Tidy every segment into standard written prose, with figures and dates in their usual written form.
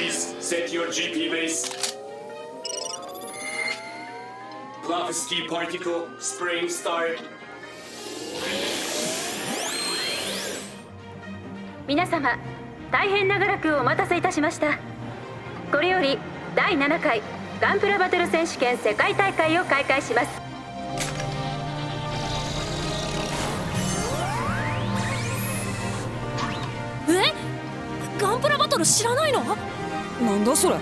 Please set your GP base. Plavsky particle, spring start. 皆様、大変長らくお待たせいたしました。これより第7回ガンプラバトル選手権世界大会を開会します。ガンプラバトル知らないの？なんだそれ。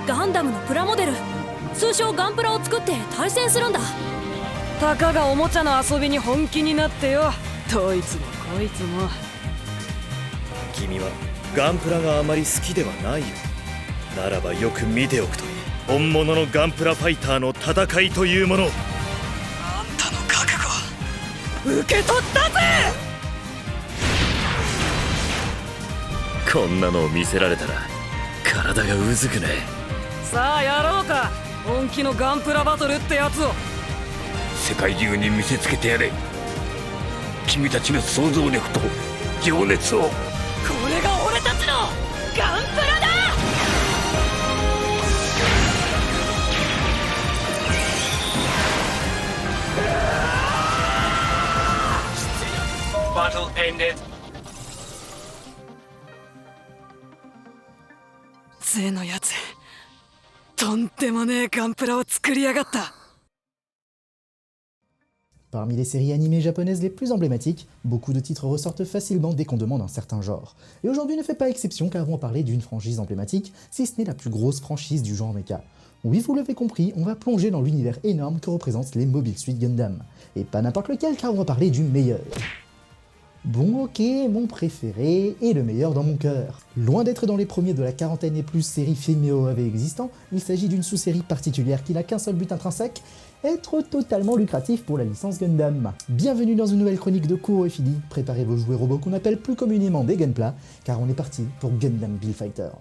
ガンダムのプラモデル、通称ガンプラを作って対戦するんだ。たかがおもちゃの遊びに本気になってよ。どいつもこいつも。君はガンプラがあまり好きではないよ。ならばよく見ておくといい。本物のガンプラファイターの戦いというもの。あんたの覚悟受け取ったぜ。こんなのを見せられたら体がうずくね。さあやろうか、本気のガンプラバトルってやつを。世界中に見せつけてやれ。君たちの想像力と情熱を。これが俺たちのガンプラだ。Battle ended. ゼのやつ、とんでもねえガンプラを作りやがった。Parmi les séries animées japonaises les plus emblématiques, beaucoup de titres ressortent facilement dès qu'on demande un certain genre. Et aujourd'hui ne fait pas exception car on va parler d'une franchise emblématique, si ce n'est la plus grosse franchise du genre mecha. Oui, vous l'avez compris, on va plonger dans l'univers énorme que représentent les Mobile Suit Gundam. Et pas n'importe lequel car on va parler du meilleur. Bon ok, mon préféré et le meilleur dans mon cœur. Loin d'être dans les premiers de la quarantaine et plus séries filmées ou AV existants, il s'agit d'une sous-série particulière qui n'a qu'un seul but intrinsèque, être totalement lucratif pour la licence Gundam. Bienvenue dans une nouvelle chronique de Kuro et Fili, préparez vos jouets robots qu'on appelle plus communément des Gunpla, car on est parti pour Gundam Build Fighters.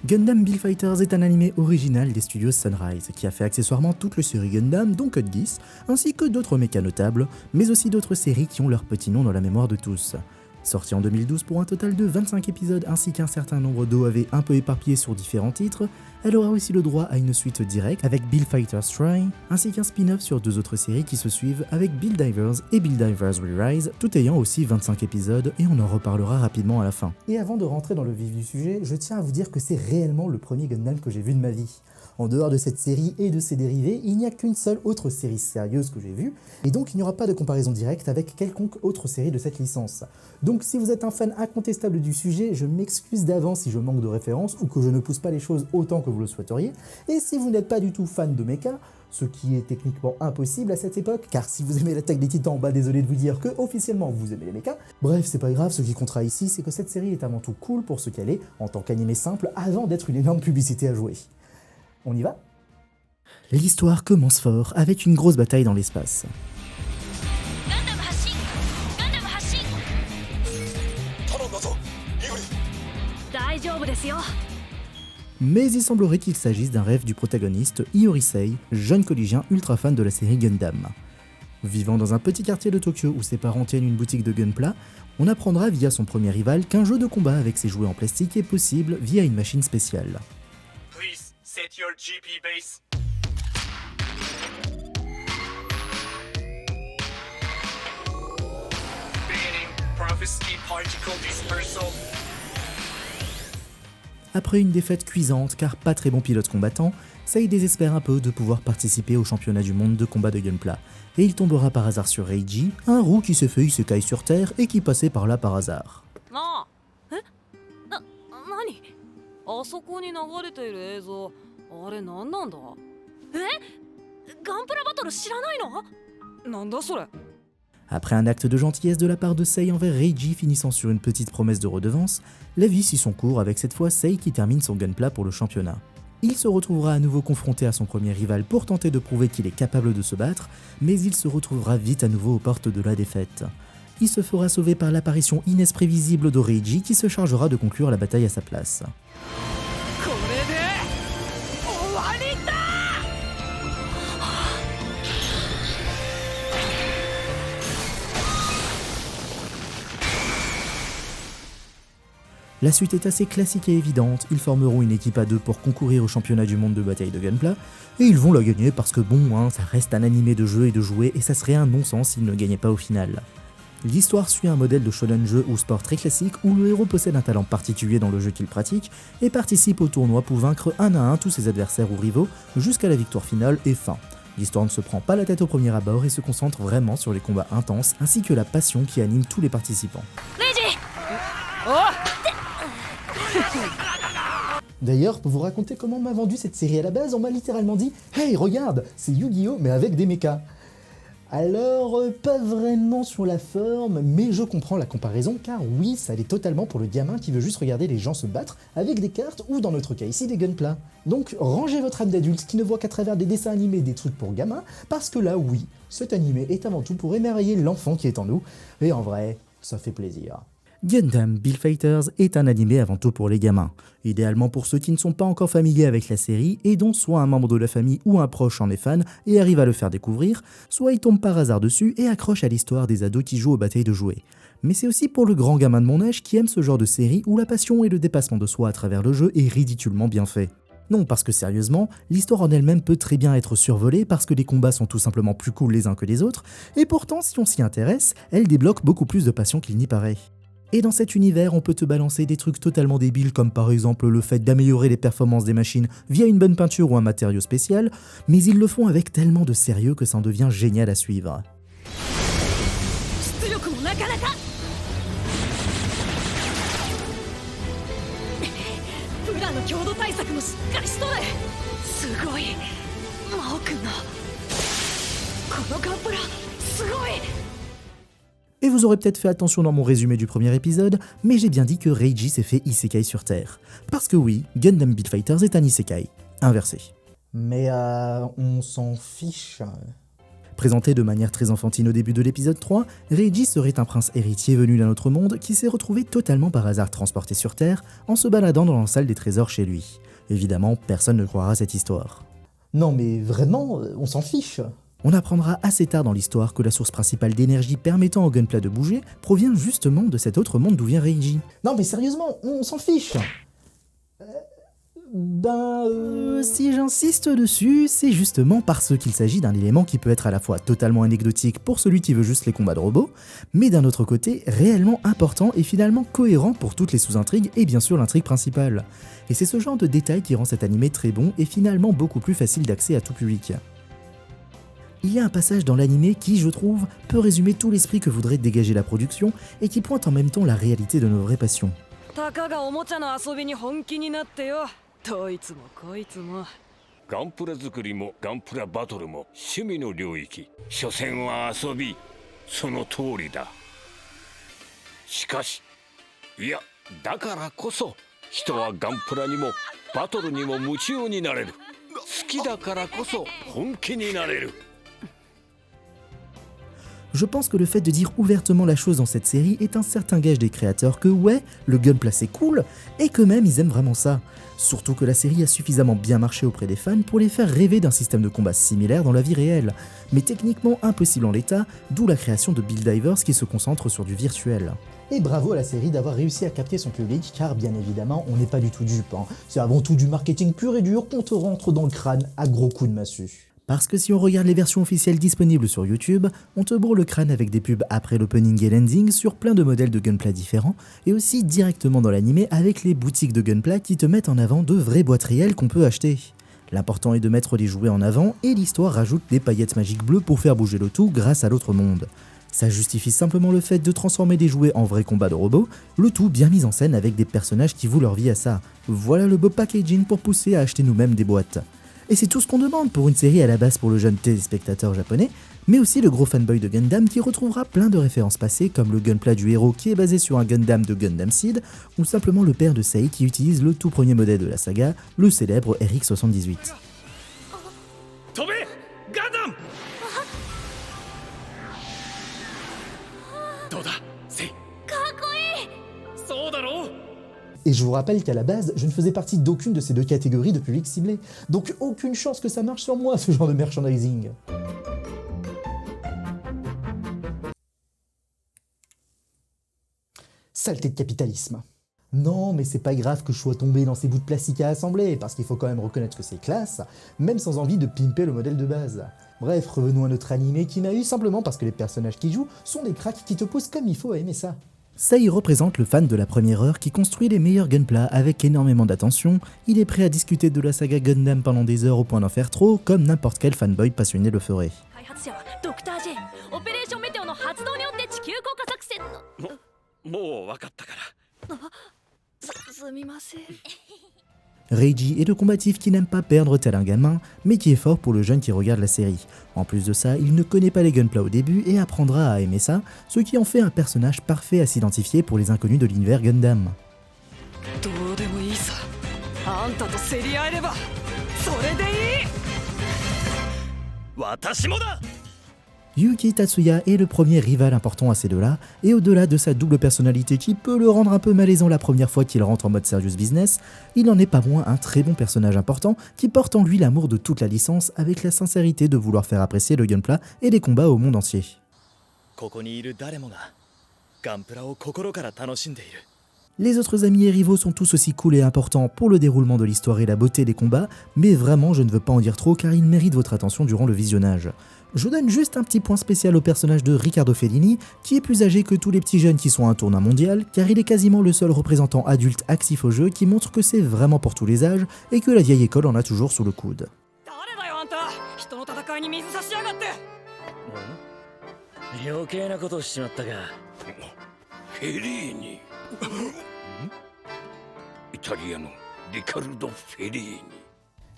Gundam Build Fighters est un animé original des studios Sunrise, qui a fait accessoirement toute le série Gundam, dont Code Geass, ainsi que d'autres mechas notables, mais aussi d'autres séries qui ont leur petit nom dans la mémoire de tous. Sorti en 2012 pour un total de 25 épisodes ainsi qu'un certain nombre d'OAV un peu éparpillés sur différents titres, elle aura aussi le droit à une suite directe avec Build Fighters Try, ainsi qu'un spin-off sur deux autres séries qui se suivent avec Build Divers et Build Divers Re-Rise, tout ayant aussi 25 épisodes et on en reparlera rapidement à la fin. Et avant de rentrer dans le vif du sujet, je tiens à vous dire que c'est réellement le premier Gundam que j'ai vu de ma vie. En dehors de cette série et de ses dérivés, il n'y a qu'une seule autre série sérieuse que j'ai vue, et donc il n'y aura pas de comparaison directe avec quelconque autre série de cette licence. Donc si vous êtes un fan incontestable du sujet, je m'excuse d'avance si je manque de références ou que je ne pousse pas les choses autant que vous le souhaiteriez, et si vous n'êtes pas du tout fan de mecha, ce qui est techniquement impossible à cette époque, car si vous aimez l'attaque des titans, bah désolé de vous dire que officiellement vous aimez les mechas. Bref, c'est pas grave, ce qui comptera ici, c'est que cette série est avant tout cool pour ce qu'elle est, en tant qu'animé simple, avant d'être une énorme publicité à jouer. On y va? L'histoire commence fort, avec une grosse bataille dans l'espace. Mais il semblerait qu'il s'agisse d'un rêve du protagoniste Iorisei, jeune collégien ultra fan de la série Gundam. Vivant dans un petit quartier de Tokyo où ses parents tiennent une boutique de Gunpla, on apprendra via son premier rival qu'un jeu de combat avec ses jouets en plastique est possible via une machine spéciale. Please set your GP base. Banning Plavsky particle dispersal. Après une défaite cuisante car pas très bon pilote combattant, Sei désespère un peu de pouvoir participer au championnat du monde de combat de Gunpla, et il tombera par hasard sur Reiji, un roux qui s'est fait isekai sur Terre et qui passait par là par hasard. Après un acte de gentillesse de la part de Sei envers Reiji finissant sur une petite promesse de redevance, la vie suit son cours avec cette fois Sei qui termine son Gunpla pour le championnat. Il se retrouvera à nouveau confronté à son premier rival pour tenter de prouver qu'il est capable de se battre, mais il se retrouvera vite à nouveau aux portes de la défaite. Il se fera sauver par l'apparition inesprévisible de Reiji qui se chargera de conclure la bataille à sa place. La suite est assez classique et évidente, ils formeront une équipe à deux pour concourir au championnat du monde de bataille de Gunpla, et ils vont la gagner parce que bon, ça reste un animé de jeu et de jouer, et ça serait un non-sens s'ils ne gagnaient pas au final. L'histoire suit un modèle de shonen jeu ou sport très classique où le héros possède un talent particulier dans le jeu qu'il pratique et participe au tournoi pour vaincre un à un tous ses adversaires ou rivaux jusqu'à la victoire finale et fin. L'histoire ne se prend pas la tête au premier abord et se concentre vraiment sur les combats intenses ainsi que la passion qui anime tous les participants. D'ailleurs, pour vous raconter comment on m'a vendu cette série à la base, on m'a littéralement dit « Hey, regarde, c'est Yu-Gi-Oh mais avec des mechas !» Alors, pas vraiment sur la forme, mais je comprends la comparaison car oui, ça l'est totalement pour le gamin qui veut juste regarder les gens se battre avec des cartes ou dans notre cas ici des gunpla. Donc rangez votre âme d'adulte qui ne voit qu'à travers des dessins animés des trucs pour gamins, parce que là oui, cet animé est avant tout pour émerveiller l'enfant qui est en nous, et en vrai, ça fait plaisir. Gundam Build Fighters est un animé avant tout pour les gamins, idéalement pour ceux qui ne sont pas encore familiers avec la série et dont soit un membre de la famille ou un proche en est fan et arrive à le faire découvrir, soit ils tombent par hasard dessus et accrochent à l'histoire des ados qui jouent aux batailles de jouets. Mais c'est aussi pour le grand gamin de mon âge qui aime ce genre de série où la passion et le dépassement de soi à travers le jeu est ridiculement bien fait. Non, parce que sérieusement, l'histoire en elle-même peut très bien être survolée parce que les combats sont tout simplement plus cool les uns que les autres, et pourtant si on s'y intéresse, elle débloque beaucoup plus de passion qu'il n'y paraît. Et dans cet univers, on peut te balancer des trucs totalement débiles comme par exemple le fait d'améliorer les performances des machines via une bonne peinture ou un matériau spécial, mais ils le font avec tellement de sérieux que ça en devient génial à suivre. Et vous aurez peut-être fait attention dans mon résumé du premier épisode, mais j'ai bien dit que Reiji s'est fait isekai sur Terre. Parce que oui, Gundam Build Fighters est un isekai, inversé. Mais on s'en fiche. Présenté de manière très enfantine au début de l'épisode 3, Reiji serait un prince héritier venu d'un autre monde qui s'est retrouvé totalement par hasard transporté sur Terre en se baladant dans la salle des trésors chez lui. Évidemment, personne ne croira cette histoire. Non mais vraiment, on s'en fiche. On apprendra assez tard dans l'histoire que la source principale d'énergie permettant au Gunpla de bouger provient justement de cet autre monde d'où vient Reiji. Non mais sérieusement, on s'en fiche. Si j'insiste dessus, c'est justement parce qu'il s'agit d'un élément qui peut être à la fois totalement anecdotique pour celui qui veut juste les combats de robots, mais d'un autre côté réellement important et finalement cohérent pour toutes les sous-intrigues et bien sûr l'intrigue principale. Et c'est ce genre de détail qui rend cet animé très bon et finalement beaucoup plus facile d'accès à tout public. Il y a un passage dans l'animé qui, je trouve, peut résumer tout l'esprit que voudrait dégager la production et qui pointe en même temps la réalité de nos vraies passions. たかがおもちゃの遊びに本気になってよ。どいつもこいつも。ガンプラ作りもガンプラバトルも趣味の領域。所詮は遊び。その通りだ。しかし、いや、だからこそ人はガンプラにもバトルにも夢中になれる。好きだからこそ本気になれる。 Je pense que le fait de dire ouvertement la chose dans cette série est un certain gage des créateurs que ouais, le gunpla c'est cool, et que même ils aiment vraiment ça. Surtout que la série a suffisamment bien marché auprès des fans pour les faire rêver d'un système de combat similaire dans la vie réelle, mais techniquement impossible en l'état, d'où la création de Build Divers qui se concentre sur du virtuel. Et bravo à la série d'avoir réussi à capter son public, car bien évidemment on n'est pas du tout dupe, hein. C'est avant tout du marketing pur et dur qu'on te rentre dans le crâne à gros coups de massue. Parce que si on regarde les versions officielles disponibles sur YouTube, on te bourre le crâne avec des pubs après l'opening et l'ending sur plein de modèles de gunpla différents, et aussi directement dans l'animé avec les boutiques de gunpla qui te mettent en avant de vraies boîtes réelles qu'on peut acheter. L'important est de mettre les jouets en avant, et l'histoire rajoute des paillettes magiques bleues pour faire bouger le tout grâce à l'autre monde. Ça justifie simplement le fait de transformer des jouets en vrais combats de robots, le tout bien mis en scène avec des personnages qui vouent leur vie à ça. Voilà le beau packaging pour pousser à acheter nous-mêmes des boîtes. Et c'est tout ce qu'on demande pour une série à la base pour le jeune téléspectateur japonais, mais aussi le gros fanboy de Gundam qui retrouvera plein de références passées comme le gunpla du héros qui est basé sur un Gundam de Gundam Seed, ou simplement le père de Sei qui utilise le tout premier modèle de la saga, le célèbre RX-78. 飛べガンダムどうだセイかっこいいそうだろう Et je vous rappelle qu'à la base, je ne faisais partie d'aucune de ces deux catégories de public ciblé, donc aucune chance que ça marche sur moi, ce genre de merchandising. Saleté de capitalisme. Non, mais c'est pas grave que je sois tombé dans ces bouts de plastique à assembler, parce qu'il faut quand même reconnaître que c'est classe, même sans envie de pimper le modèle de base. Bref, revenons à notre animé qui m'a eu simplement parce que les personnages qui jouent sont des cracks qui te poussent comme il faut à aimer ça. Sai représente le fan de la première heure qui construit les meilleurs gunpla avec énormément d'attention, il est prêt à discuter de la saga Gundam pendant des heures au point d'en faire trop, comme n'importe quel fanboy passionné le ferait. 開発者はドクター J オペレーションメテオの発動によって地球降下作戦のもう分かったから。すみません Reiji est le combatif qui n'aime pas perdre tel un gamin, mais qui est fort pour le jeune qui regarde la série. En plus de ça, il ne connaît pas les gunpla au début et apprendra à aimer ça, ce qui en fait un personnage parfait à s'identifier pour les inconnus de l'univers Gundam. どうでもいいさ。あんたと競り合えればそれでいい。私もだ。 Yuki Tatsuya est le premier rival important à ces deux-là, et au-delà de sa double personnalité qui peut le rendre un peu malaisant la première fois qu'il rentre en mode serious business, il en est pas moins un très bon personnage important qui porte en lui l'amour de toute la licence avec la sincérité de vouloir faire apprécier le gunpla et les combats au monde entier. ここにいる誰もがガンプラを心から楽しんでいる。 Les autres amis et rivaux sont tous aussi cool et importants pour le déroulement de l'histoire et la beauté des combats, mais vraiment je ne veux pas en dire trop car ils méritent votre attention durant le visionnage. Je donne juste un petit point spécial au personnage de Riccardo Fellini, qui est plus âgé que tous les petits jeunes qui sont à un tournoi mondial, car il est quasiment le seul représentant adulte actif au jeu qui montre que c'est vraiment pour tous les âges et que la vieille école en a toujours sous le coude. 誰だよあんた。人の戦いに水差しやがって。余計なことをしちまったが。フェリーニ。イタリアのリカルド・フェリーニ。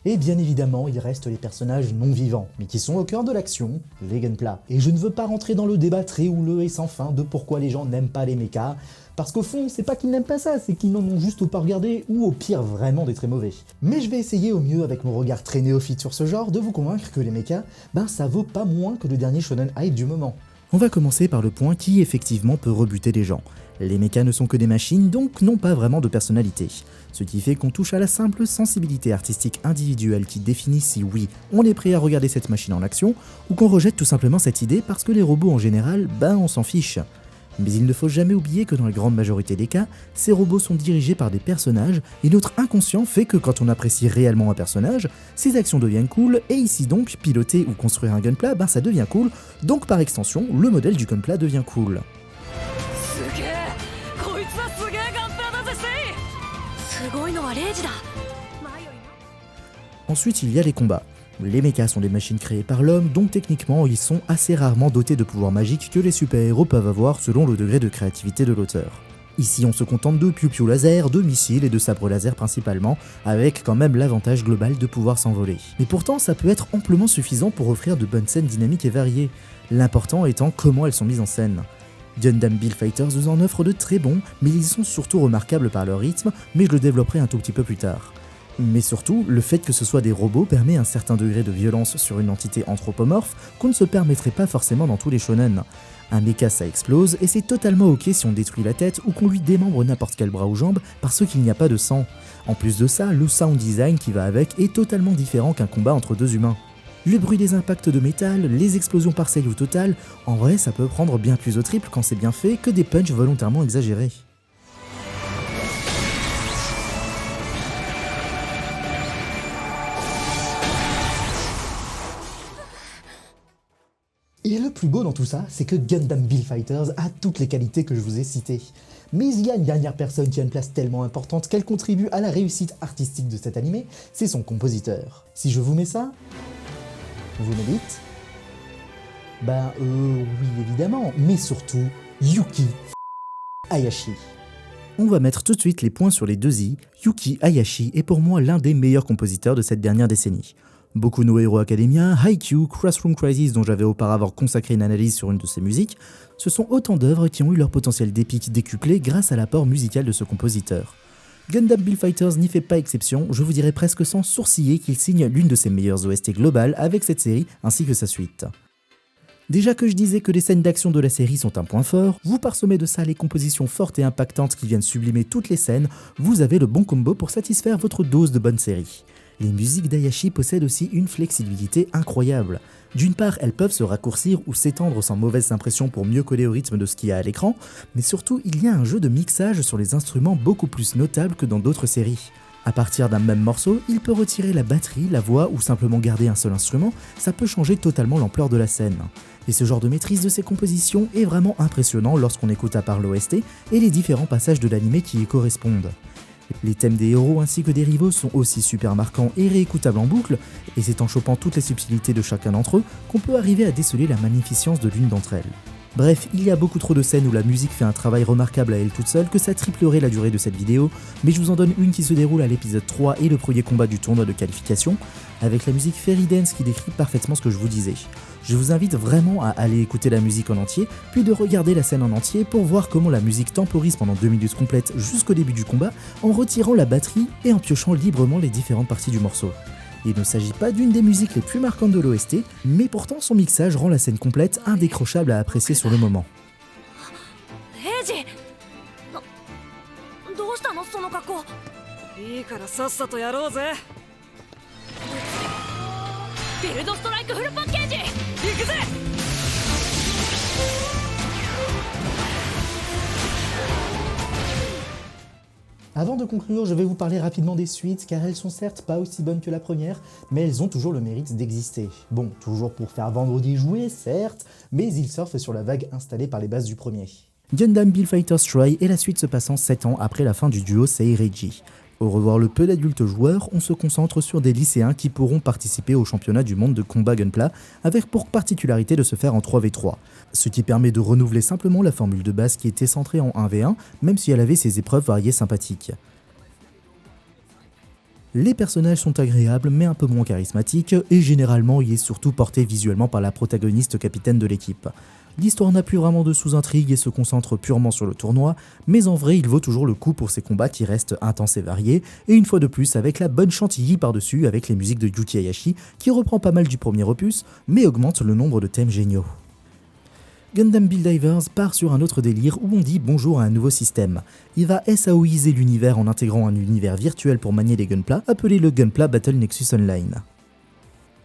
Et bien évidemment, il reste les personnages non vivants, mais qui sont au cœur de l'action, les gunpla. Et je ne veux pas rentrer dans le débat très houleux et sans fin de pourquoi les gens n'aiment pas les mechas, parce qu'au fond, c'est pas qu'ils n'aiment pas ça, c'est qu'ils n'en ont juste pas regardé, ou au pire vraiment des très mauvais. Mais je vais essayer au mieux, avec mon regard très néophyte sur ce genre, de vous convaincre que les mechas, ça vaut pas moins que le dernier shonen hype du moment. On va commencer par le point qui effectivement peut rebuter les gens. Les mechas ne sont que des machines, donc n'ont pas vraiment de personnalité. Ce qui fait qu'on touche à la simple sensibilité artistique individuelle qui définit si oui, on est prêt à regarder cette machine en action, ou qu'on rejette tout simplement cette idée parce que les robots en général, on s'en fiche. Mais il ne faut jamais oublier que dans la grande majorité des cas, ces robots sont dirigés par des personnages, et notre inconscient fait que quand on apprécie réellement un personnage, ses actions deviennent cool, et ici donc, piloter ou construire un gunpla, ça devient cool, donc par extension, le modèle du gunpla devient cool. すげえ。こいつはすげえガンプラだぜセイ。すごいのはレイジだ Ensuite, il y a les combats. Les mechas sont des machines créées par l'homme, donc techniquement ils sont assez rarement dotés de pouvoirs magiques que les super-héros peuvent avoir selon le degré de créativité de l'auteur. Ici on se contente de piou-piou laser, de missiles et de sabres laser principalement, avec quand même l'avantage global de pouvoir s'envoler. Mais pourtant ça peut être amplement suffisant pour offrir de bonnes scènes dynamiques et variées, l'important étant comment elles sont mises en scène. Gundam Build Fighters nous en offre de très bons, mais ils sont surtout remarquables par leur rythme, mais je le développerai un tout petit peu plus tard. Mais surtout, le fait que ce soit des robots permet un certain degré de violence sur une entité anthropomorphe qu'on ne se permettrait pas forcément dans tous les shonen. Un mecha ça explose, et c'est totalement ok si on détruit la tête ou qu'on lui démembre n'importe quel bras ou jambe parce qu'il n'y a pas de sang. En plus de ça, le sound design qui va avec est totalement différent qu'un combat entre deux humains. Le bruit des impacts de métal, les explosions partielles ou totales, en vrai ça peut prendre bien plus au triple quand c'est bien fait que des punchs volontairement exagérés. Et le plus beau dans tout ça, c'est que Gundam Build Fighters a toutes les qualités que je vous ai citées. Mais il y a une dernière personne qui a une place tellement importante qu'elle contribue à la réussite artistique de cet animé, c'est son compositeur. Si je vous mets ça, vous me dites ? Oui évidemment, mais surtout Yuki Hayashi. On va mettre tout de suite les points sur les deux i. Yuki Hayashi est pour moi l'un des meilleurs compositeurs de cette dernière décennie. Boku no Hero Academia, Haikyuu, Classroom Crisis dont j'avais auparavant consacré une analyse sur une de ses musiques, ce sont autant d'œuvres qui ont eu leur potentiel d'épique décuplé grâce à l'apport musical de ce compositeur. Gundam Build Fighters n'y fait pas exception, je vous dirais presque sans sourciller qu'il signe l'une de ses meilleures OST globales avec cette série ainsi que sa suite. Déjà que je disais que les scènes d'action de la série sont un point fort, vous parsemez de ça les compositions fortes et impactantes qui viennent sublimer toutes les scènes, vous avez le bon combo pour satisfaire votre dose de bonne série. Les musiques d'Hayashi possèdent aussi une flexibilité incroyable. D'une part, elles peuvent se raccourcir ou s'étendre sans mauvaise impression pour mieux coller au rythme de ce qu'il y a à l'écran, mais surtout il y a un jeu de mixage sur les instruments beaucoup plus notable que dans d'autres séries. À partir d'un même morceau, il peut retirer la batterie, la voix ou simplement garder un seul instrument, ça peut changer totalement l'ampleur de la scène. Et ce genre de maîtrise de ses compositions est vraiment impressionnant lorsqu'on écoute à part l'OST et les différents passages de l'anime qui y correspondent. Les thèmes des héros ainsi que des rivaux sont aussi super marquants et réécoutables en boucle, et c'est en chopant toutes les subtilités de chacun d'entre eux qu'on peut arriver à déceler la magnificence de l'une d'entre elles. Bref, il y a beaucoup trop de scènes où la musique fait un travail remarquable à elle toute seule que ça triplerait la durée de cette vidéo, mais je vous en donne une qui se déroule à l'épisode 3 et le premier combat du tournoi de qualification, avec la musique Fairy Dance qui décrit parfaitement ce que je vous disais. Je vous invite vraiment à aller écouter la musique en entier, puis de regarder la scène en entier pour voir comment la musique temporise pendant 2 minutes complètes jusqu'au début du combat, en retirant la batterie et en piochant librement les différentes parties du morceau. Il ne s'agit pas d'une des musiques les plus marquantes de l'OST, mais pourtant son mixage rend la scène complète indécrochable à apprécier sur le moment. エイジどうしたのその格好。いいからさっさとやろうぜ。ビルドストライクフルパッケージ。行くぜ。 Avant de conclure, je vais vous parler rapidement des suites, car elles sont certes pas aussi bonnes que la première, mais elles ont toujours le mérite d'exister. Bon, toujours pour faire vendre des jouets, certes, mais ils surfent sur la vague installée par les bases du premier. Gundam Build Fighters Troy est la suite se passant 7 ans après la fin du duo Sei-Reiji. Au revoir le peu d'adultes joueurs, on se concentre sur des lycéens qui pourront participer au championnat du monde de combat Gunpla, avec pour particularité de se faire en 3v3, ce qui permet de renouveler simplement la formule de base qui était centrée en 1v1, même si elle avait ses épreuves variées sympathiques. Les personnages sont agréables mais un peu moins charismatiques, et généralement il est surtout porté visuellement par la protagoniste capitaine de l'équipe. L'histoire n'a plus vraiment de sous-intrigue et se concentre purement sur le tournoi, mais en vrai il vaut toujours le coup pour ces combats qui restent intenses et variés, et une fois de plus avec la bonne chantilly par-dessus avec les musiques de Yuki Hayashi qui reprend pas mal du premier opus, mais augmente le nombre de thèmes géniaux. Gundam Build Divers part sur un autre délire où on dit bonjour à un nouveau système. Il va SAOiser l'univers en intégrant un univers virtuel pour manier les Gunpla, appelé le Gunpla Battle Nexus Online.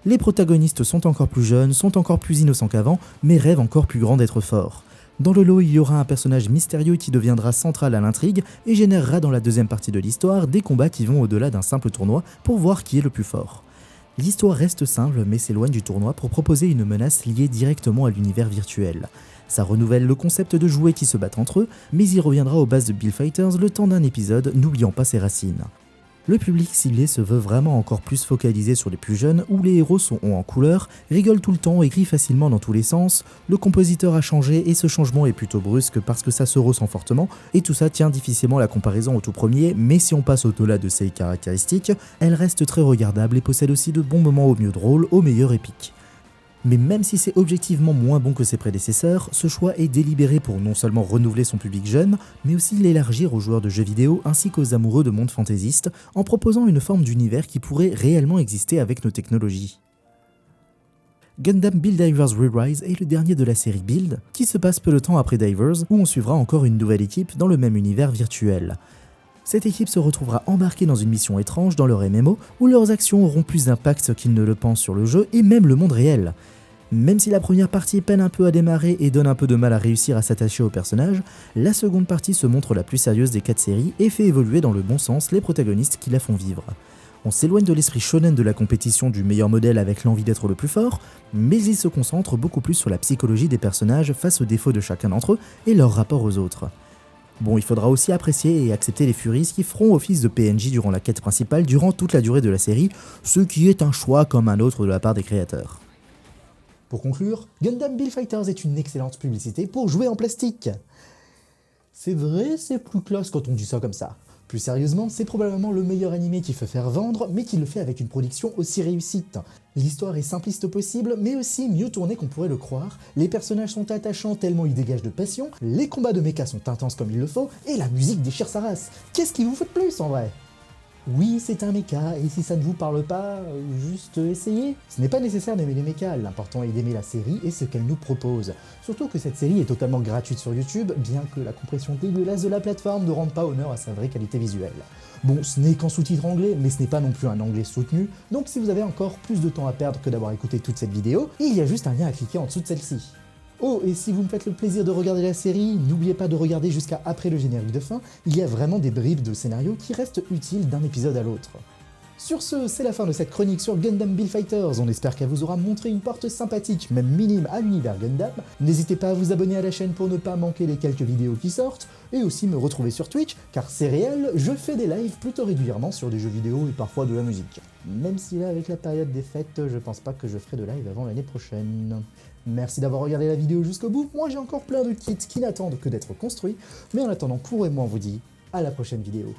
Les protagonistes sont encore plus jeunes, sont encore plus innocents qu'avant, mais rêvent encore plus grand d'être forts. Dans le lot, il y aura un personnage mystérieux qui deviendra central à l'intrigue et générera dans la deuxième partie de l'histoire des combats qui vont au-delà d'un simple tournoi pour voir qui est le plus fort. L'histoire reste simple mais s'éloigne du tournoi pour proposer une menace liée directement à l'univers virtuel. Ça renouvelle le concept de jouets qui se battent entre eux, mais il reviendra aux bases de Build Fighters le temps d'un épisode, n'oubliant pas ses racines. Le public ciblé se veut vraiment encore plus focalisé sur les plus jeunes, où les héros sont hauts en couleur, rigolent tout le temps et crient facilement dans tous les sens, le compositeur a changé et ce changement est plutôt brusque parce que ça se ressent fortement, et tout ça tient difficilement la comparaison au tout premier, mais si on passe au-delà de ces caractéristiques, elle reste très regardable et possède aussi de bons moments au mieux drôles, au meilleur épiques. Mais même si c'est objectivement moins bon que ses prédécesseurs, ce choix est délibéré pour non seulement renouveler son public jeune, mais aussi l'élargir aux joueurs de jeux vidéo ainsi qu'aux amoureux de mondes fantaisistes, en proposant une forme d'univers qui pourrait réellement exister avec nos technologies. Gundam Build Divers Re-Rise est le dernier de la série Build, qui se passe peu de temps après Divers, où on suivra encore une nouvelle équipe dans le même univers virtuel. Cette équipe se retrouvera embarquée dans une mission étrange dans leur MMO, où leurs actions auront plus d'impact qu'ils ne le pensent sur le jeu et même le monde réel. Même si la première partie peine un peu à démarrer et donne un peu de mal à réussir à s'attacher aux personnages, la seconde partie se montre la plus sérieuse des 4 séries et fait évoluer dans le bon sens les protagonistes qui la font vivre. On s'éloigne de l'esprit shonen de la compétition du meilleur modèle avec l'envie d'être le plus fort, mais il se concentre beaucoup plus sur la psychologie des personnages face aux défauts de chacun d'entre eux et leur rapport aux autres. Bon, il faudra aussi apprécier et accepter les Furies qui feront office de PNJ durant la quête principale durant toute la durée de la série, ce qui est un choix comme un autre de la part des créateurs. Pour conclure, Gundam Build Fighters est une excellente publicité pour jouer en plastique. C'est vrai, c'est plus classe quand on dit ça comme ça. Plus sérieusement, c'est probablement le meilleur animé qui fait faire vendre, mais qui le fait avec une production aussi réussite. L'histoire est simpliste au possible, mais aussi mieux tournée qu'on pourrait le croire, les personnages sont attachants tellement ils dégagent de passion, les combats de mecha sont intenses comme il le faut, et la musique déchire sa race. Qu'est-ce qui vous faut de plus en vrai ? Oui, c'est un mecha, et si ça ne vous parle pas, juste essayez. Ce n'est pas nécessaire d'aimer les mechas, l'important est d'aimer la série et ce qu'elle nous propose. Surtout que cette série est totalement gratuite sur YouTube, bien que la compression dégueulasse de la plateforme ne rende pas honneur à sa vraie qualité visuelle. Bon, ce n'est qu'en sous-titres anglais, mais ce n'est pas non plus un anglais soutenu, donc si vous avez encore plus de temps à perdre que d'avoir écouté toute cette vidéo, il y a juste un lien à cliquer en dessous de celle-ci. Oh, et si vous me faites le plaisir de regarder la série, n'oubliez pas de regarder jusqu'à après le générique de fin, il y a vraiment des bribes de scénario qui restent utiles d'un épisode à l'autre. Sur ce, c'est la fin de cette chronique sur Gundam Build Fighters, on espère qu'elle vous aura montré une porte sympathique, même minime, à l'univers Gundam. N'hésitez pas à vous abonner à la chaîne pour ne pas manquer les quelques vidéos qui sortent, et aussi me retrouver sur Twitch, car c'est réel, je fais des lives plutôt régulièrement sur des jeux vidéo et parfois de la musique. Même si là, avec la période des fêtes, je pense pas que je ferai de live avant l'année prochaine. Merci d'avoir regardé la vidéo jusqu'au bout, moi j'ai encore plein de kits qui n'attendent que d'être construits, mais en attendant, Cour et moi on vous dit à la prochaine vidéo.